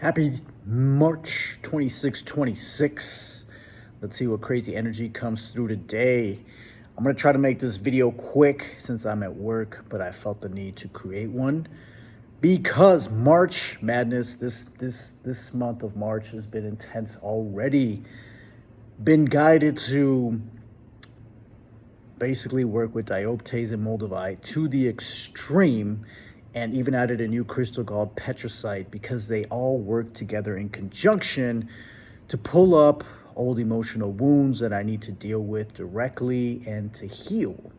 Happy March 26. Let's see what crazy energy comes through today. I'm going to try to make this video quick since I'm at work, but I felt the need to create one because March Madness, this month of March has been intense already. Been guided to basically work with dioptase and moldavite to the extreme, and even added a new crystal called pitersite because they all work together in conjunction to pull up old emotional wounds that I need to deal with directly and to heal.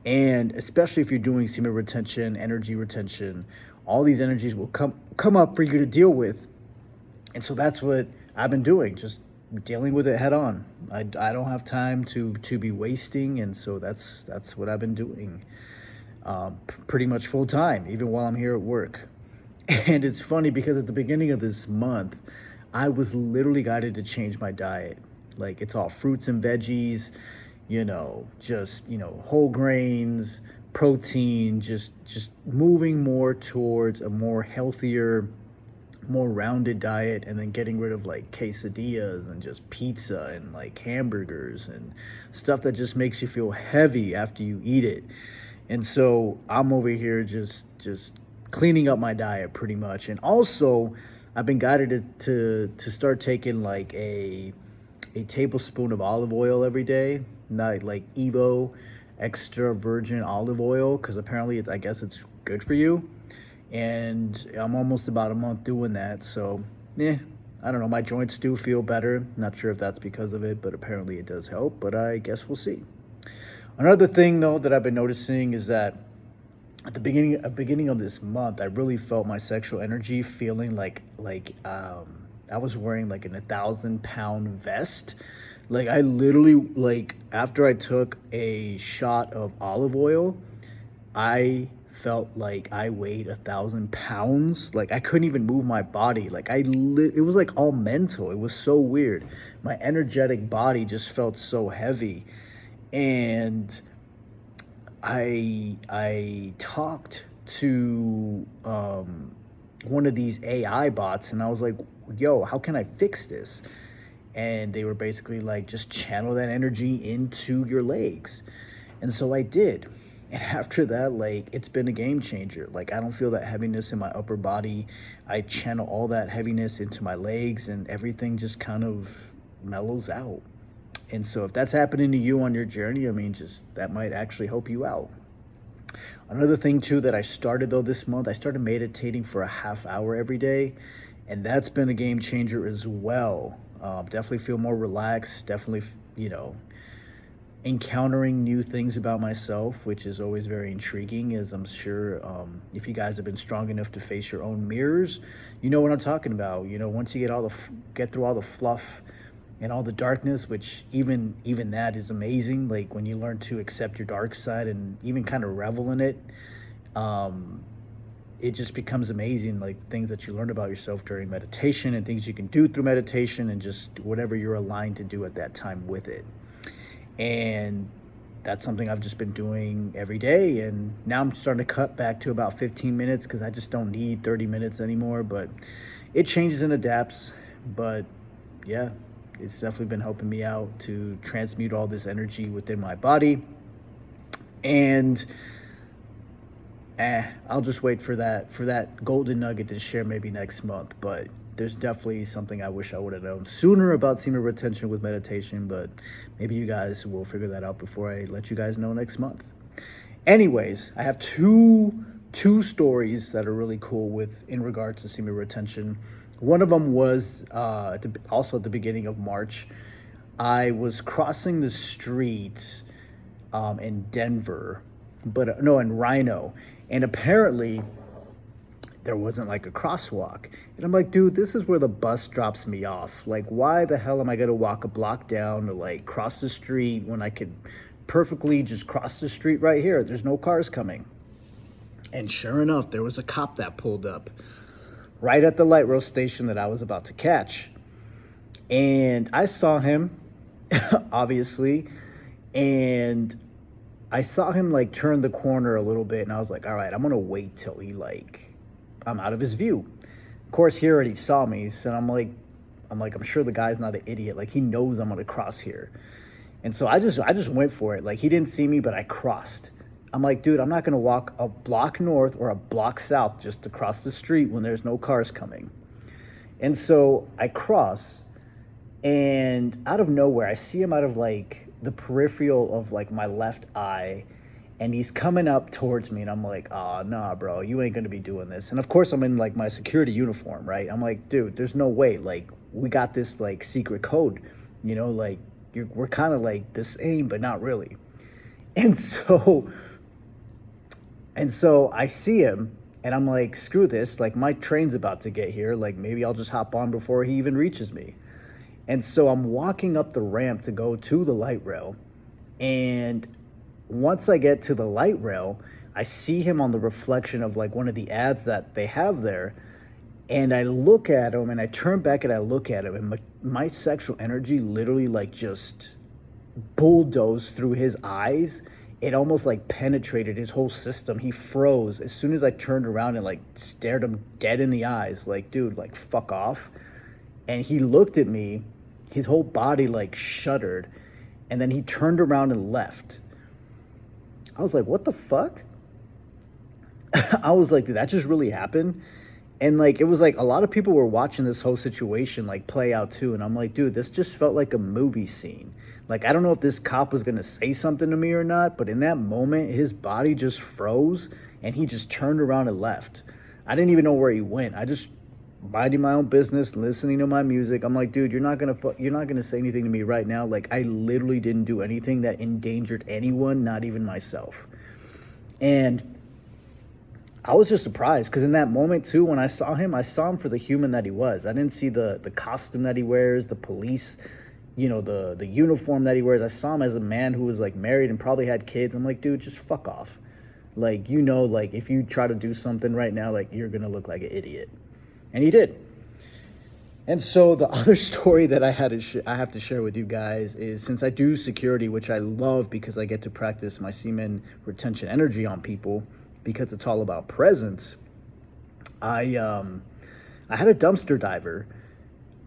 And especially if you're doing semen retention, energy retention, all these energies will come up for you to deal with. And so that's what I've been doing, just dealing with it head on. I don't have time to be wasting, and so that's what I've been doing. Pretty much full time, even while I'm here at work. And it's funny because at the beginning of this month, I was literally guided to change my diet. Like, it's all fruits and veggies, just, whole grains, protein, just moving more towards a more healthier, more rounded diet, and then getting rid of like quesadillas and just pizza and like hamburgers and stuff that just makes you feel heavy after you eat it. And so I'm over here just cleaning up my diet pretty much. And also I've been guided to start taking like a tablespoon of olive oil every day, not like Evo extra virgin olive oil, because apparently I guess it's good for you. And I'm almost about a month doing that. So I don't know, my joints do feel better. Not sure if that's because of it, but apparently it does help, but I guess we'll see. Another thing, though, that I've been noticing is that at the beginning of this month, I really felt my sexual energy feeling like I was wearing like an 1,000-pound vest. Like, I literally, like, after I took a shot of olive oil, I felt like I weighed 1,000 pounds. Like, I couldn't even move my body. Like, it was like all mental. It was so weird. My energetic body just felt so heavy. And I talked to one of these AI bots, and I was like, yo, how can I fix this? And they were basically like, just channel that energy into your legs. And so I did. And after that, like, it's been a game changer. Like, I don't feel that heaviness in my upper body. I channel all that heaviness into my legs, and everything just kind of mellows out. And so if that's happening to you on your journey, I mean, just that might actually help you out. Another thing too that I started though this month, I started meditating for a half hour every day, and that's been a game changer as well. Definitely feel more relaxed, definitely, encountering new things about myself, which is always very intriguing, as I'm sure if you guys have been strong enough to face your own mirrors, you know what I'm talking about. Once you get through all the fluff and all the darkness, which even that is amazing. Like, when you learn to accept your dark side and even kind of revel in it, it just becomes amazing. Like, things that you learn about yourself during meditation and things you can do through meditation, and just whatever you're aligned to do at that time with it. And that's something I've just been doing every day. And now I'm starting to cut back to about 15 minutes because I just don't need 30 minutes anymore. But it changes and adapts. But yeah, it's definitely been helping me out to transmute all this energy within my body. And I'll just wait for that golden nugget to share maybe next month. But there's definitely something I wish I would have known sooner about semen retention with meditation, but maybe you guys will figure that out before I let you guys know next month. Anyways, I have two stories that are really cool in regards to semen retention. One of them was also at the beginning of March. I was crossing the street in Denver, in Rhino, and apparently there wasn't like a crosswalk. And I'm like, dude, this is where the bus drops me off. Like, why the hell am I gonna walk a block down to like cross the street when I could perfectly just cross the street right here? There's no cars coming. And sure enough, there was a cop that pulled up right at the light rail station that I was about to catch. And I saw him, obviously, and I saw him like turn the corner a little bit, and I was like, all right, I'm gonna wait till I'm out of his view. Of course, he already saw me, so I'm sure the guy's not an idiot. Like, he knows I'm gonna cross here. And so I just went for it. Like, he didn't see me, but I crossed. I'm like, dude, I'm not gonna walk a block north or a block south just to cross the street when there's no cars coming. And so I cross, and out of nowhere, I see him out of like the peripheral of like my left eye, and he's coming up towards me, and I'm like, oh, nah, bro, you ain't gonna be doing this. And of course, I'm in like my security uniform, right? I'm like, dude, there's no way. Like, we got this like secret code, like we're kind of like the same, but not really. And so, and so I see him, and I'm like, screw this. Like, my train's about to get here. Like, maybe I'll just hop on before he even reaches me. And so I'm walking up the ramp to go to the light rail. And once I get to the light rail, I see him on the reflection of like one of the ads that they have there. And I look at him, and I turn back and I look at him, and my sexual energy literally like just bulldozed through his eyes. It almost like penetrated his whole system. He froze as soon as I turned around and like stared him dead in the eyes. Like, dude, like, fuck off. And he looked at me, his whole body like shuddered, and then he turned around and left. I was like, what the fuck? I was like, did that just really happen? And like, it was like a lot of people were watching this whole situation like play out too. And I'm like, dude, this just felt like a movie scene. Like, I don't know if this cop was going to say something to me or not, but in that moment, his body just froze and he just turned around and left. I didn't even know where he went. I just minding my own business, listening to my music. I'm like, dude, you're not gonna say anything to me right now. Like, I literally didn't do anything that endangered anyone, not even myself. And I was just surprised because in that moment too, when I saw him for the human that he was. I didn't see the costume that he wears, the police, the uniform that he wears. I saw him as a man who was like married and probably had kids. I'm like, dude, just fuck off. Like, like if you try to do something right now, like, you're gonna look like an idiot. And he did. And so the other story that I have to share with you guys is, since I do security, which I love because I get to practice my semen retention energy on people because it's all about presence. I had a dumpster diver,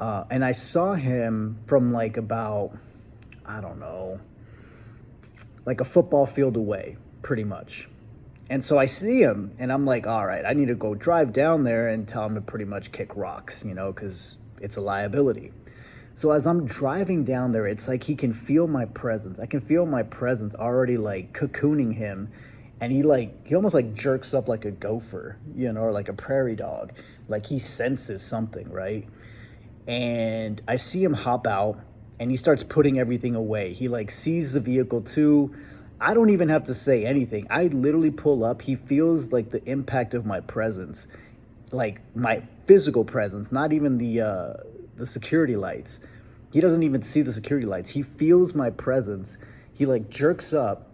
and I saw him from like about, I don't know, like a football field away, pretty much. And so I see him, and I'm like, all right, I need to go drive down there and tell him to pretty much kick rocks, because it's a liability. So as I'm driving down there, it's like he can feel my presence. I can feel my presence already like cocooning him. And he almost like jerks up like a gopher, or like a prairie dog. Like, he senses something, right? And I see him hop out, and he starts putting everything away. He like sees the vehicle too. I don't even have to say anything. I literally pull up. He feels like the impact of my presence, like my physical presence, not even the security lights. He doesn't even see the security lights. He feels my presence. He like jerks up,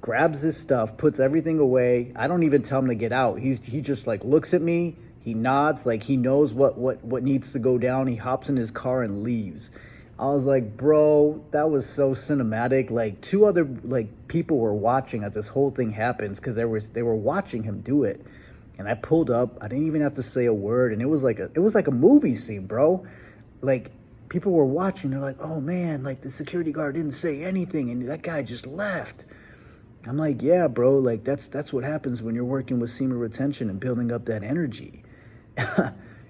grabs his stuff, puts everything away. I don't even tell him to get out. He just like looks at me. He nods like he knows what needs to go down. He hops in his car and leaves. I was like, bro, that was so cinematic. Like, two other like people were watching as this whole thing happens because they were watching him do it. And I pulled up. I didn't even have to say a word, and it was like a movie scene, bro. Like, people were watching. They're like, oh man, like the security guard didn't say anything, and that guy just left. I'm like, yeah, bro. Like, that's what happens when you're working with semen retention and building up that energy.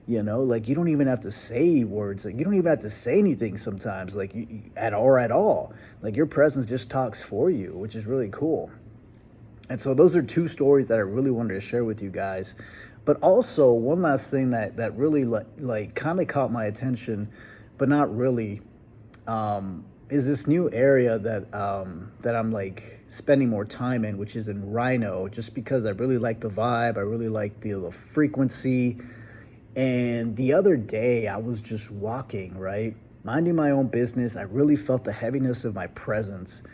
Like, you don't even have to say words. Like, you don't even have to say anything sometimes, like, at all. Like, your presence just talks for you, which is really cool. And so those are two stories that I really wanted to share with you guys. But also, one last thing that really like kind of caught my attention, but not really, is this new area that I'm like spending more time in, which is in Rhino, just because I really like the vibe. I really like the frequency. And the other day I was just walking, right? Minding my own business. I really felt the heaviness of my presence.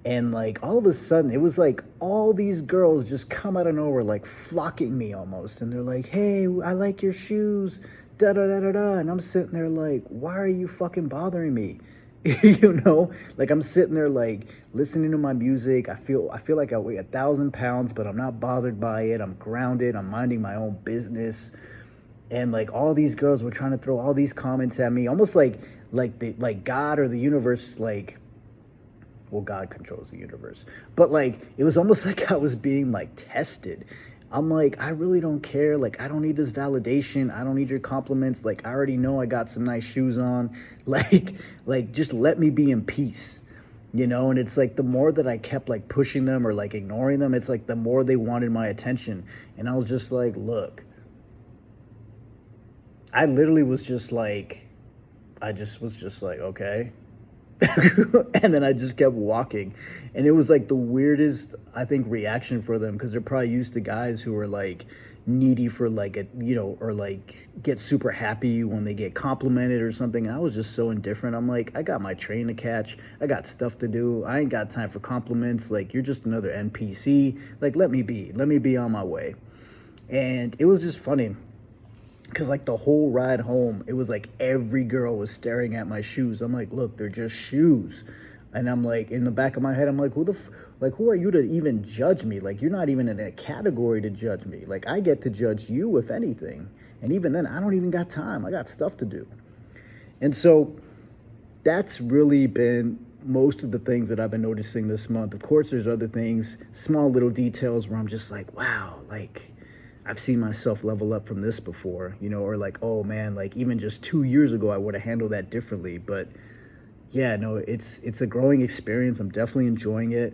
And like, all of a sudden, it was like all these girls just come out of nowhere, like flocking me almost. And they're like, hey, I like your shoes, da da da da da. And I'm sitting there like, why are you fucking bothering me? Like, I'm sitting there like listening to my music. I feel like I weigh 1,000 pounds, but I'm not bothered by it. I'm grounded. I'm minding my own business. and like all these girls were trying to throw all these comments at me, almost like God or the universe, like, well, God controls the universe, but like it was almost like I was being like tested. I'm like, I really don't care. Like, I don't need this validation. I don't need your compliments. Like, I already know I got some nice shoes on. Like, just let me be in peace, And it's like the more that I kept like pushing them or like ignoring them, it's like the more they wanted my attention. And I was just like, look, I literally was just like, I just was just like, okay. And then I just kept walking, and it was like the weirdest, I think, reaction for them, because they're probably used to guys who are like needy for like or like get super happy when they get complimented or something. And I was just so indifferent. I'm like, I got my train to catch, I got stuff to do, I ain't got time for compliments. Like, you're just another NPC. Like, let me be on my way. And it was just funny, because like the whole ride home, it was like every girl was staring at my shoes. I'm like, look, they're just shoes. And I'm like, in the back of my head, I'm like, who are you to even judge me? Like, you're not even in a category to judge me. Like, I get to judge you, if anything. And even then, I don't even got time. I got stuff to do. And so that's really been most of the things that I've been noticing this month. Of course, there's other things, small little details where I'm just like, wow, like, I've seen myself level up from this before, or like, oh man, like even just 2 years ago, I would have handled that differently. But yeah, no, it's a growing experience. I'm definitely enjoying it.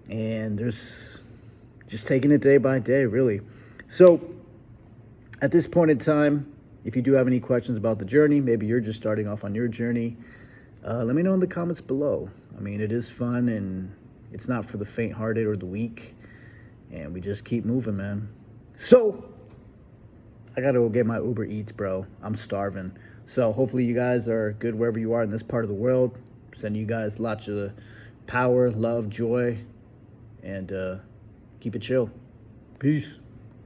And there's just taking it day by day, really. So at this point in time, if you do have any questions about the journey, maybe you're just starting off on your journey, let me know in the comments below. I mean, it is fun, and it's not for the faint-hearted or the weak. And we just keep moving, man. So, I gotta go get my Uber Eats, bro. I'm starving. So, hopefully you guys are good wherever you are in this part of the world. Sending you guys lots of power, love, joy, and keep it chill. Peace.